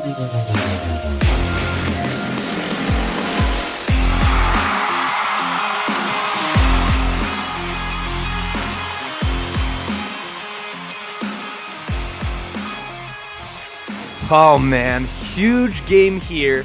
Oh man, huge game here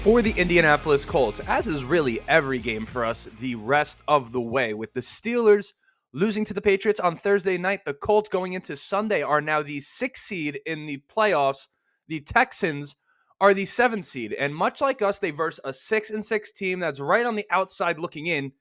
for the Indianapolis Colts, as is really every game for us the rest of the way. With the Steelers losing to the Patriots on Thursday night, the Colts going into Sunday are now the 6th seed in the playoffs. The Texans are the 7th seed, and much like us, they verse a 6-6 team that's right on the outside looking in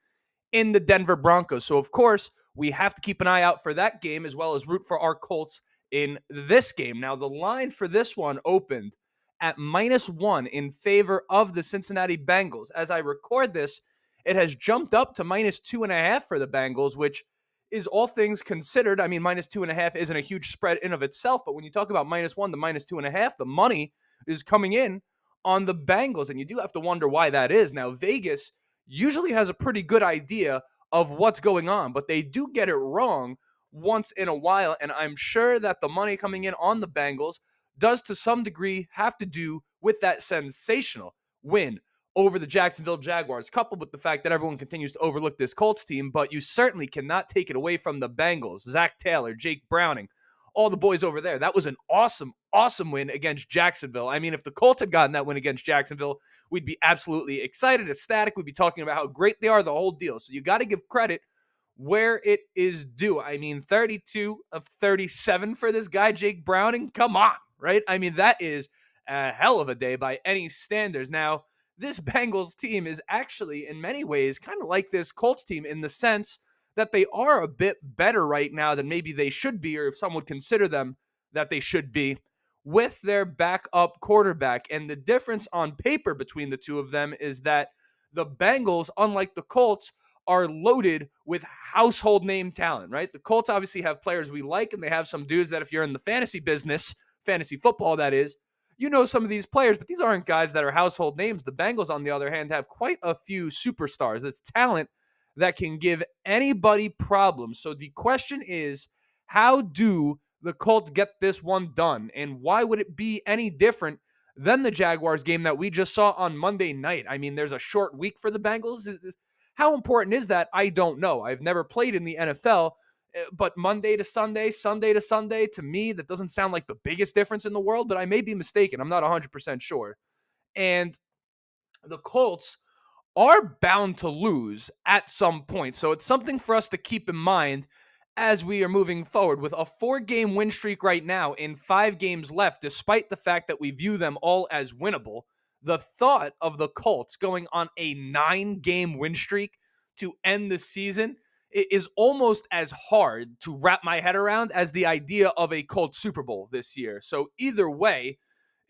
the Denver Broncos. So, of course, we have to keep an eye out for that game as well as root for our Colts in this game. Now, the line for this one opened at -1 in favor of the Cincinnati Bengals. As I record this, it has jumped up to -2.5 for the Bengals, which is, all things considered, I mean, -2.5 isn't a huge spread in of itself, but when you talk about -1 to -2.5, the money is coming in on the Bengals, and you do have to wonder why that is. Now, Vegas usually has a pretty good idea of what's going on, but they do get it wrong once in a while, and I'm sure that the money coming in on the Bengals does to some degree have to do with that sensational win over the Jacksonville Jaguars, coupled with the fact that everyone continues to overlook this Colts team, but you certainly cannot take it away from the Bengals. Zach Taylor, Jake Browning, all the boys over there. That was an awesome, awesome win against Jacksonville. I mean, if the Colts had gotten that win against Jacksonville, we'd be absolutely excited, ecstatic. We'd be talking about how great they are, the whole deal. So you got to give credit where it is due. I mean, 32 of 37 for this guy, Jake Browning. Come on, right? I mean, that is a hell of a day by any standards. Now, this Bengals team is actually, in many ways, kind of like this Colts team in the sense that they are a bit better right now than maybe they should be, or if some would consider them that they should be, with their backup quarterback. And the difference on paper between the two of them is that the Bengals, unlike the Colts, are loaded with household name talent, right? The Colts obviously have players we like, and they have some dudes that if you're in the fantasy business, fantasy football that is, you know some of these players, but these aren't guys that are household names. The Bengals, on the other hand, have quite a few superstars. That's talent that can give anybody problems. So the question is, how do the Colts get this one done? And why would it be any different than the Jaguars game that we just saw on Monday night? I mean, there's a short week for the Bengals. How important is that? I don't know. I've never played in the NFL, but Monday to Sunday, Sunday to Sunday, to me, that doesn't sound like the biggest difference in the world, but I may be mistaken. I'm not 100% sure. And the Colts are bound to lose at some point. So it's something for us to keep in mind as we are moving forward. With a 4-game win streak right now in 5 games left, despite the fact that we view them all as winnable, the thought of the Colts going on a 9-game win streak to end the season is almost as hard to wrap my head around as the idea of a Colts Super Bowl this year. So either way,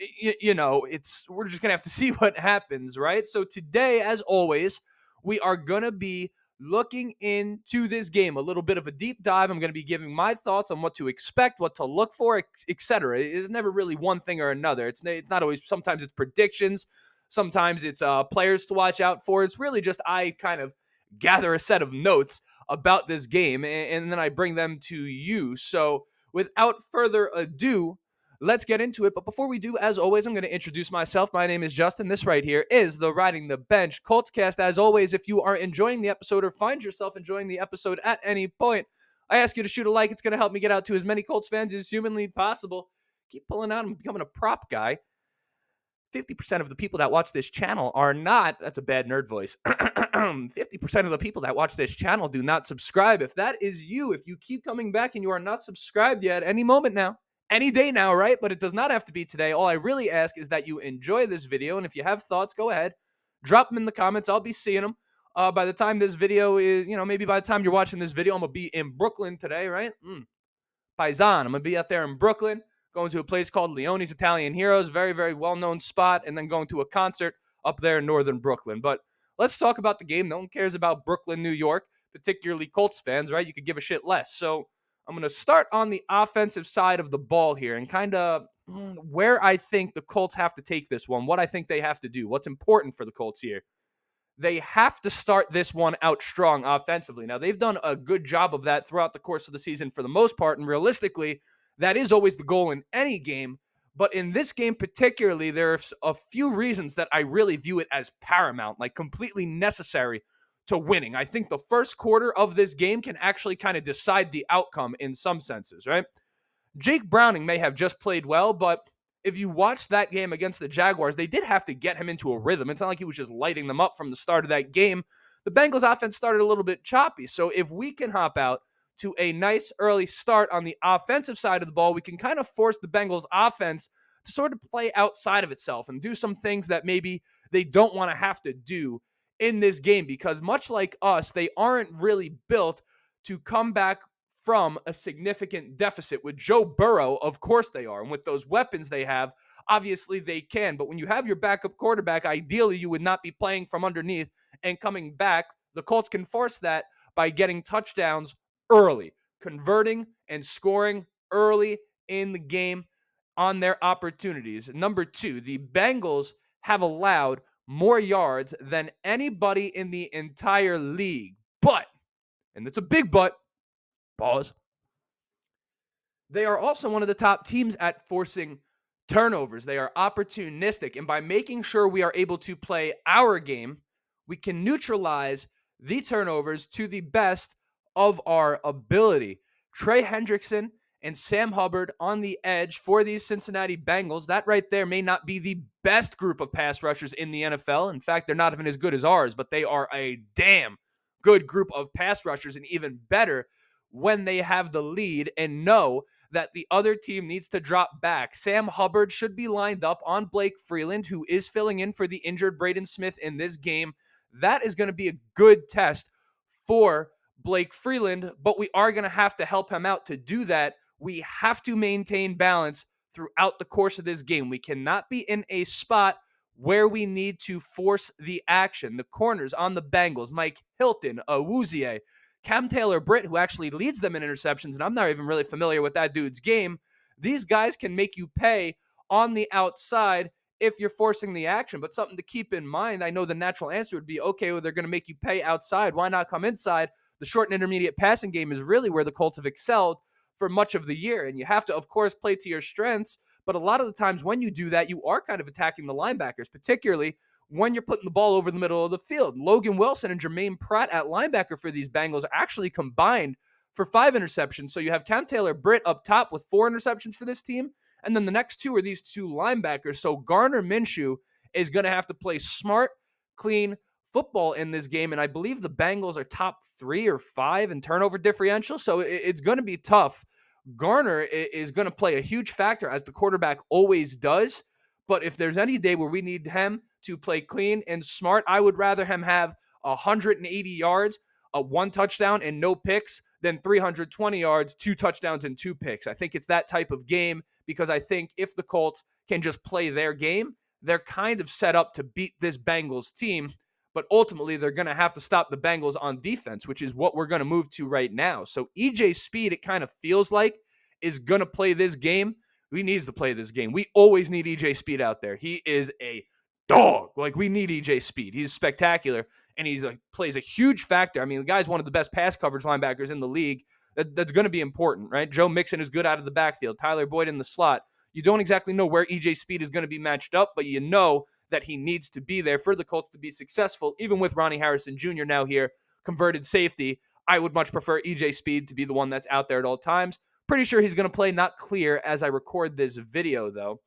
we're just going to have to see what happens, right? So today, as always, we are going to be looking into this game, a little bit of a deep dive. I'm going to be giving my thoughts on what to expect, what to look for, etc. It's never really one thing or another. It's not always. Sometimes it's predictions. Sometimes it's players to watch out for. It's really just I kind of gather a set of notes about this game, and then I bring them to you. So without further ado, let's get into it. But before we do, as always, I'm going to introduce myself. My name is Justin. This right here is the Riding the Bench Coltscast. As always, if you are enjoying the episode or find yourself enjoying the episode at any point, I ask you to shoot a like. It's going to help me get out to as many Colts fans as humanly possible. Keep pulling out. I'm becoming a prop guy. 50% of the people that watch this channel are not, that's a bad nerd voice, 50% of the people that watch this channel do not subscribe. If that is you, if you keep coming back and you are not subscribed yet, any moment now, any day now, right? But it does not have to be today. All I really ask is that you enjoy this video, and if you have thoughts, go ahead, drop them in the comments. I'll be seeing them. By the time this video is, maybe by the time you're watching this video, I'm going to be in Brooklyn today, right? Paisan, I'm going to be out there in Brooklyn, going to a place called Leone's Italian Heroes, very, very well-known spot, and then going to a concert up there in northern Brooklyn. But let's talk about the game. No one cares about Brooklyn, New York, particularly Colts fans, right? You could give a shit less. So I'm going to start on the offensive side of the ball here and kind of where I think the Colts have to take this one, what I think they have to do, what's important for the Colts here. They have to start this one out strong offensively. Now, they've done a good job of that throughout the course of the season for the most part, and realistically, that is always the goal in any game. But in this game particularly, there's a few reasons that I really view it as paramount, like completely necessary to winning. I think the first quarter of this game can actually kind of decide the outcome in some senses, right? Jake Browning may have just played well, but if you watch that game against the Jaguars, they did have to get him into a rhythm. It's not like he was just lighting them up from the start of that game. The Bengals offense started a little bit choppy. So if we can hop out to a nice early start on the offensive side of the ball, we can kind of force the Bengals offense to sort of play outside of itself and do some things that maybe they don't want to have to do in this game, because much like us, they aren't really built to come back from a significant deficit. With Joe Burrow, of course they are. And with those weapons they have, obviously they can. But when you have your backup quarterback, ideally you would not be playing from underneath and coming back. The Colts can force that by getting touchdowns early, converting and scoring early in the game on their opportunities. Number two, the Bengals have allowed more yards than anybody in the entire league. But, and it's a big but, pause, they are also one of the top teams at forcing turnovers. They are opportunistic. And by making sure we are able to play our game, we can neutralize the turnovers to the best of our ability. Trey Hendrickson and Sam Hubbard on the edge for these Cincinnati Bengals. That right there may not be the best group of pass rushers in the NFL. In fact, they're not even as good as ours, but they are a damn good group of pass rushers, and even better when they have the lead and know that the other team needs to drop back. Sam Hubbard should be lined up on Blake Freeland, who is filling in for the injured Braden Smith in this game. That is going to be a good test for Blake Freeland, but we are going to have to help him out to do that. We have to maintain balance throughout the course of this game. We cannot be in a spot where we need to force the action. The corners on the Bengals, Mike Hilton, Awuzie, Cam Taylor-Britt, who actually leads them in interceptions, and I'm not even really familiar with that dude's game. These guys can make you pay on the outside if you're forcing the action. But something to keep in mind, I know the natural answer would be, okay, well, they're going to make you pay outside. Why not come inside? The short and intermediate passing game is really where the Colts have excelled for much of the year. And you have to, of course, play to your strengths. But a lot of the times when you do that, you are kind of attacking the linebackers, particularly when you're putting the ball over the middle of the field. Logan Wilson and Jermaine Pratt at linebacker for these Bengals actually combined for 5 interceptions. So you have Cam Taylor-Britt up top with 4 interceptions for this team. And then the next 2 are these 2 linebackers. So Gardner Minshew is going to have to play smart, clean football in this game. And I believe the Bengals are top 3 or 5 in turnover differential. So it's going to be tough. Garner is going to play a huge factor, as the quarterback always does. But if there's any day where we need him to play clean and smart, I would rather him have 180 yards, 1 touchdown, and no picks than 320 yards, 2 touchdowns, and 2 picks. I think it's that type of game, because I think if the Colts can just play their game, they're kind of set up to beat this Bengals team. But ultimately, they're going to have to stop the Bengals on defense, which is what we're going to move to right now. So EJ Speed, it kind of feels like, is going to play this game. He needs to play this game. We always need EJ Speed out there. He is a dog. Like, we need EJ Speed. He's spectacular, and he's plays a huge factor. I mean, the guy's one of the best pass coverage linebackers in the league. That's going to be important, right? Joe Mixon is good out of the backfield. Tyler Boyd in the slot. You don't exactly know where EJ Speed is going to be matched up, but you know that he needs to be there for the Colts to be successful. Even with Ronnie Harrison Jr. now here, converted safety, I would much prefer EJ Speed to be the one that's out there at all times. Pretty sure he's going to play, not clear as I record this video, though.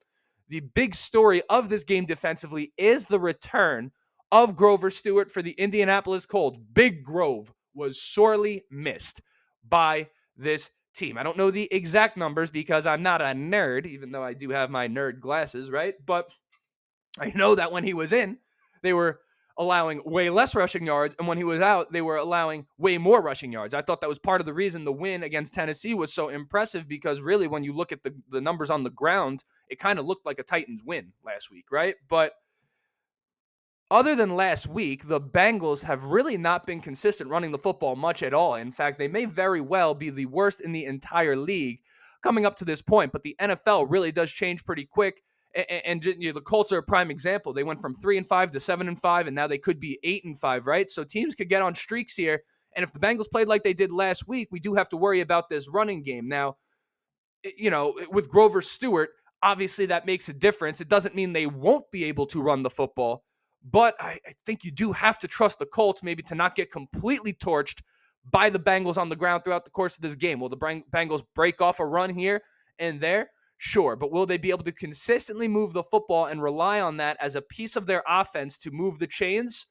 The big story of this game defensively is the return of Grover Stewart for the Indianapolis Colts. Big Grove was sorely missed by this team. I don't know the exact numbers because I'm not a nerd, even though I do have my nerd glasses, right? But I know that when he was in, they were allowing way less rushing yards, and when he was out, they were allowing way more rushing yards. I thought that was part of the reason the win against Tennessee was so impressive, because really, when you look at the numbers on the ground, it kind of looked like a Titans win last week, right? But other than last week, the Bengals have really not been consistent running the football much at all. In fact, they may very well be the worst in the entire league coming up to this point, but the NFL really does change pretty quick. And you know, the Colts are a prime example. They went from 3-5 to 7-5, and now they could be 8-5, right? So teams could get on streaks here. And if the Bengals played like they did last week, we do have to worry about this running game. Now, you know, with Grover Stewart, Obviously, that makes a difference. It doesn't mean they won't be able to run the football, but I think you do have to trust the Colts maybe to not get completely torched by the Bengals on the ground throughout the course of this game. Will the Bengals break off a run here and there? Sure, but will they be able to consistently move the football and rely on that as a piece of their offense to move the chains?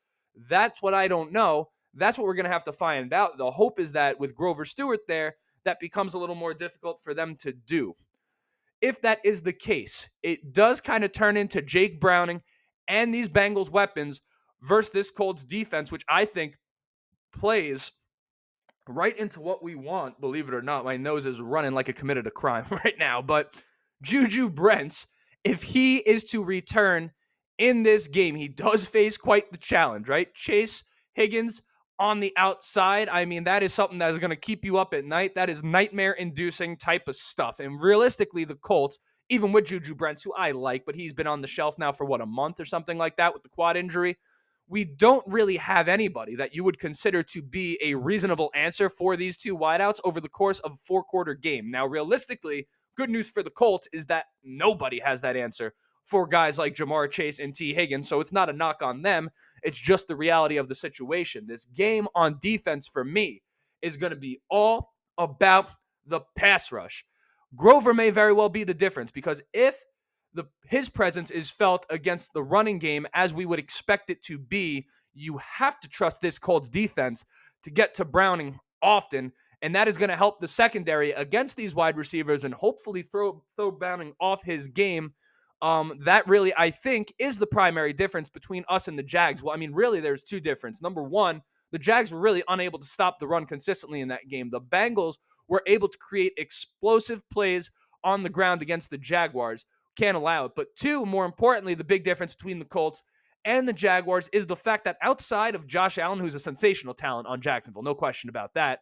That's what I don't know. That's what we're going to have to find out. The hope is that with Grover Stewart there, that becomes a little more difficult for them to do. If that is the case, it does kind of turn into Jake Browning and these Bengals weapons versus this Colts defense, which I think plays right into what we want, believe it or not. My nose is running like it committed a crime right now. But JuJu Brents, if he is to return in this game, he does face quite the challenge, right? Chase Higgins on the outside. I mean, that is something that is going to keep you up at night. That is nightmare-inducing type of stuff. And realistically, the Colts, even with JuJu Brents, who I like, but he's been on the shelf now for, a month or something like that with the quad injury, we don't really have anybody that you would consider to be a reasonable answer for these two wideouts over the course of a four-quarter game. Now, realistically, good news for the Colts is that nobody has that answer for guys like Jamar Chase and T. Higgins, so it's not a knock on them. It's just the reality of the situation. This game on defense for me is going to be all about the pass rush. Grover may very well be the difference because if his presence is felt against the running game as we would expect it to be, you have to trust this Colts defense to get to Browning often, and that is going to help the secondary against these wide receivers and hopefully throw Browning off his game. That really, I think, is the primary difference between us and the Jags. Well, I mean, really, there's two differences. Number one, the Jags were really unable to stop the run consistently in that game. The Bengals were able to create explosive plays on the ground against the Jaguars. Can't allow it. But two, more importantly, the big difference between the Colts and the Jaguars is the fact that outside of Josh Allen, who's a sensational talent on Jacksonville, no question about that,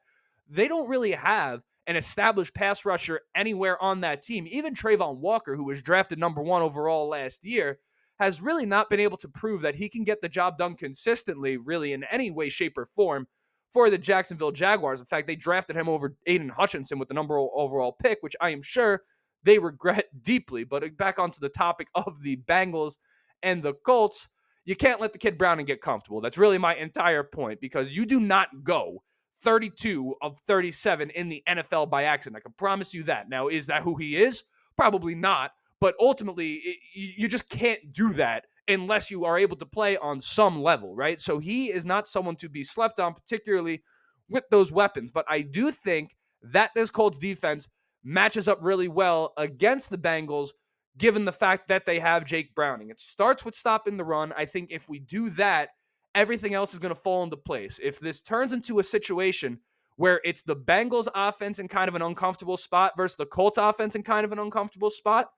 they don't really have an established pass rusher anywhere on that team. Even Trayvon Walker, who was drafted number 1 overall last year, has really not been able to prove that he can get the job done consistently, really in any way, shape, or form for the Jacksonville Jaguars. In fact, they drafted him over Aiden Hutchinson with the number 1 overall pick, which I am sure they regret deeply. But back onto the topic of the Bengals and the Colts, you can't let the kid Browning get comfortable. That's really my entire point, because you do not go 32 of 37 in the NFL by accident. I can promise you that. Now, is that who he is? Probably not. But ultimately, you just can't do that unless you are able to play on some level, right? So he is not someone to be slept on, particularly with those weapons. But I do think that this Colts defense matches up really well against the Bengals, given the fact that they have Jake Browning. It starts with stopping the run. I think if we do that, everything else is going to fall into place. If this turns into a situation where it's the Bengals offense in kind of an uncomfortable spot versus the Colts offense in kind of an uncomfortable spot,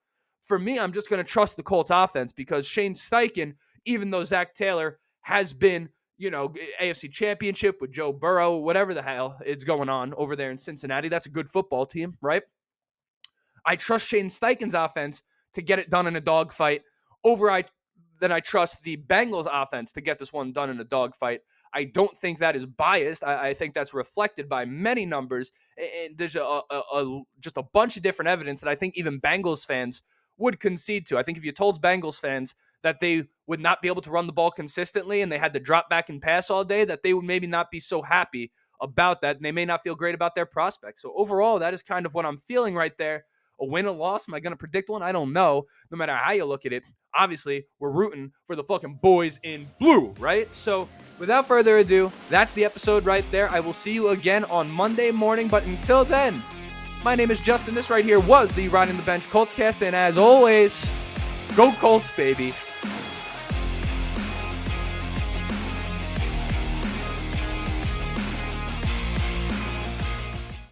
for me, I'm just going to trust the Colts offense, because Shane Steichen, even though Zach Taylor has been, AFC Championship with Joe Burrow, whatever the hell is going on over there in Cincinnati, that's a good football team, right? I trust Shane Steichen's offense to get it done in a dogfight than I trust the Bengals offense to get this one done in a dogfight. I don't think that is biased. I think that's reflected by many numbers. And there's just a bunch of different evidence that I think even Bengals fans would concede to. I think if you told Bengals fans that they would not be able to run the ball consistently and they had to drop back and pass all day, that they would maybe not be so happy about that, and they may not feel great about their prospects. So overall, that is kind of what I'm feeling right there. A win, a loss? Am I going to predict one? I don't know. No matter how you look at it, obviously, we're rooting for the fucking boys in blue, right? So without further ado, that's the episode right there. I will see you again on Monday morning. But until then, my name is Justin. This right here was the Riding the Bench Colts cast. And as always, go Colts, baby.